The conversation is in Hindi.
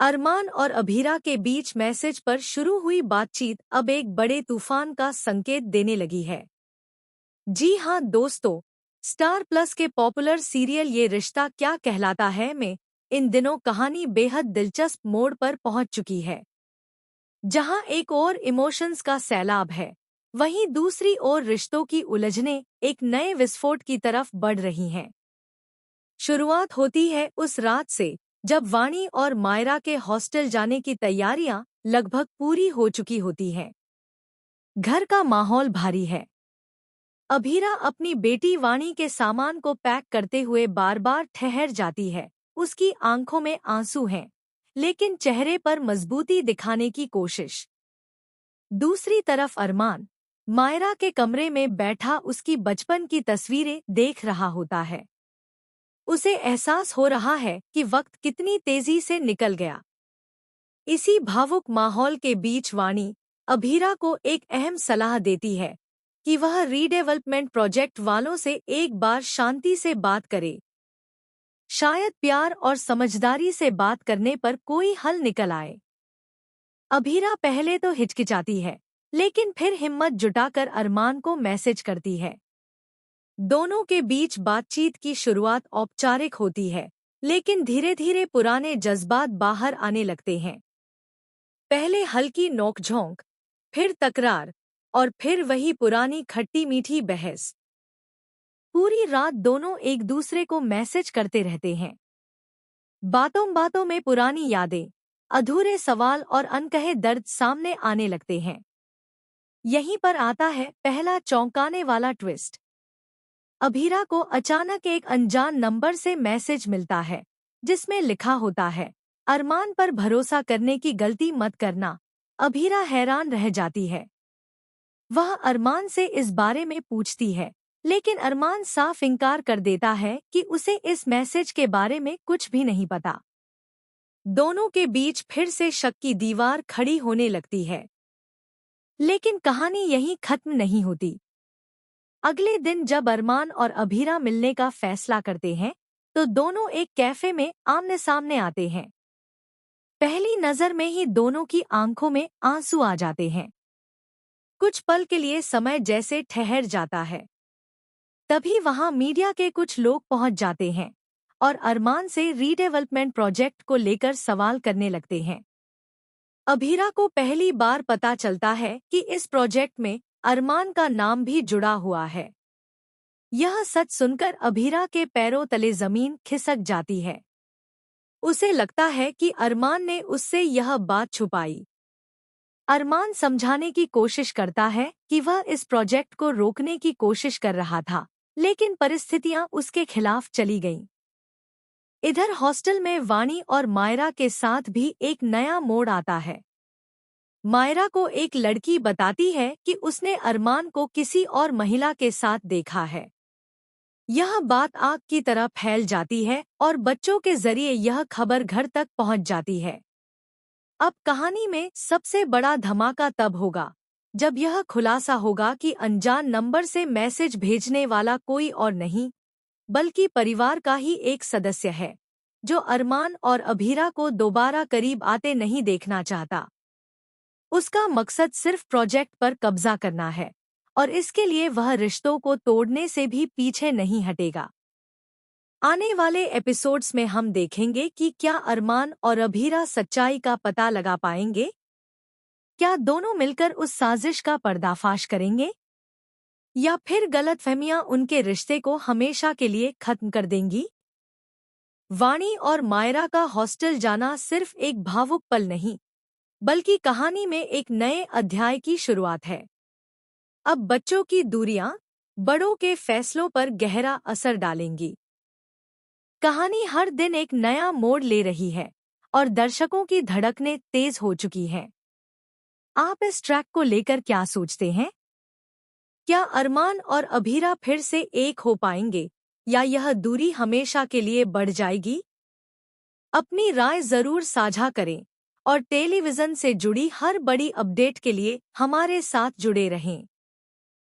अरमान और अभीरा के बीच मैसेज पर शुरू हुई बातचीत अब एक बड़े तूफान का संकेत देने लगी है। जी हाँ दोस्तों, स्टार प्लस के पॉपुलर सीरियल ये रिश्ता क्या कहलाता है में इन दिनों कहानी बेहद दिलचस्प मोड़ पर पहुंच चुकी है। जहां एक ओर इमोशंस का सैलाब है, वहीं दूसरी ओर रिश्तों की उलझनें एक नए विस्फोट की तरफ बढ़ रही हैं। शुरुआत होती है उस रात से जब वाणी और मायरा के हॉस्टल जाने की तैयारियां लगभग पूरी हो चुकी होती हैं। घर का माहौल भारी है। अभीरा अपनी बेटी वाणी के सामान को पैक करते हुए बार बार ठहर जाती है। उसकी आंखों में आंसू हैं, लेकिन चेहरे पर मजबूती दिखाने की कोशिश। दूसरी तरफ अरमान मायरा के कमरे में बैठा उसकी बचपन की तस्वीरें देख रहा होता है। उसे एहसास हो रहा है कि वक्त कितनी तेजी से निकल गया। इसी भावुक माहौल के बीच वाणी अभीरा को एक अहम सलाह देती है कि वह रीडेवलपमेंट प्रोजेक्ट वालों से एक बार शांति से बात करे। शायद प्यार और समझदारी से बात करने पर कोई हल निकल आए। अभीरा पहले तो हिचकिचाती है, लेकिन फिर हिम्मत जुटाकर अरमान को मैसेज करती है। दोनों के बीच बातचीत की शुरुआत औपचारिक होती है, लेकिन धीरे धीरे पुराने जज्बात बाहर आने लगते हैं। पहले हल्की नोकझोंक, फिर तकरार, और फिर वही पुरानी खट्टी मीठी बहस। पूरी रात दोनों एक दूसरे को मैसेज करते रहते हैं। बातों बातों में पुरानी यादें, अधूरे सवाल और अनकहे दर्द सामने आने लगते हैं। यहीं पर आता है पहला चौंकाने वाला ट्विस्ट। अभीरा को अचानक एक अनजान नंबर से मैसेज मिलता है, जिसमें लिखा होता है, अरमान पर भरोसा करने की गलती मत करना। अभीरा हैरान रह जाती है। वह अरमान से इस बारे में पूछती है, लेकिन अरमान साफ इनकार कर देता है कि उसे इस मैसेज के बारे में कुछ भी नहीं पता। दोनों के बीच फिर से शक की दीवार खड़ी होने लगती है। लेकिन कहानी यहीं खत्म नहीं होती। अगले दिन जब अरमान और अभीरा मिलने का फैसला करते हैं, तो दोनों एक कैफे में आमने सामने आते हैं। पहली नजर में ही दोनों की आंखों में आंसू आ जाते हैं। कुछ पल के लिए समय जैसे ठहर जाता है। तभी वहां मीडिया के कुछ लोग पहुंच जाते हैं और अरमान से रीडेवलपमेंट प्रोजेक्ट को लेकर सवाल करने लगते हैं। अभीरा को पहली बार पता चलता है कि इस प्रोजेक्ट में अरमान का नाम भी जुड़ा हुआ है। यह सच सुनकर अभीरा के पैरों तले जमीन खिसक जाती है। उसे लगता है कि अरमान ने उससे यह बात छुपाई। अरमान समझाने की कोशिश करता है कि वह इस प्रोजेक्ट को रोकने की कोशिश कर रहा था, लेकिन परिस्थितियां उसके खिलाफ चली गईं। इधर हॉस्टल में वाणी और मायरा के साथ भी एक नया मोड़ आता है। मायरा को एक लड़की बताती है कि उसने अरमान को किसी और महिला के साथ देखा है। यह बात आग की तरह फैल जाती है और बच्चों के जरिए यह खबर घर तक पहुंच जाती है। अब कहानी में सबसे बड़ा धमाका तब होगा जब यह खुलासा होगा कि अनजान नंबर से मैसेज भेजने वाला कोई और नहीं, बल्कि परिवार का ही एक सदस्य है, जो अरमान और अभीरा को दोबारा करीब आते नहीं देखना चाहता। उसका मकसद सिर्फ प्रोजेक्ट पर कब्जा करना है, और इसके लिए वह रिश्तों को तोड़ने से भी पीछे नहीं हटेगा। आने वाले एपिसोड्स में हम देखेंगे कि क्या अरमान और अभीरा सच्चाई का पता लगा पाएंगे? क्या दोनों मिलकर उस साजिश का पर्दाफाश करेंगे? या फिर गलतफहमियां उनके रिश्ते को हमेशा के लिए खत्म कर देंगी? वाणी और मायरा का हॉस्टल जाना सिर्फ एक भावुक पल नहीं, बल्कि कहानी में एक नए अध्याय की शुरुआत है। अब बच्चों की दूरियां बड़ों के फैसलों पर गहरा असर डालेंगी। कहानी हर दिन एक नया मोड़ ले रही है और दर्शकों की धड़कनें तेज हो चुकी हैं। आप इस ट्रैक को लेकर क्या सोचते हैं? क्या अरमान और अभीरा फिर से एक हो पाएंगे, या यह दूरी हमेशा के लिए बढ़ जाएगी? अपनी राय जरूर साझा करें और टेलीविजन से जुड़ी हर बड़ी अपडेट के लिए हमारे साथ जुड़े रहें।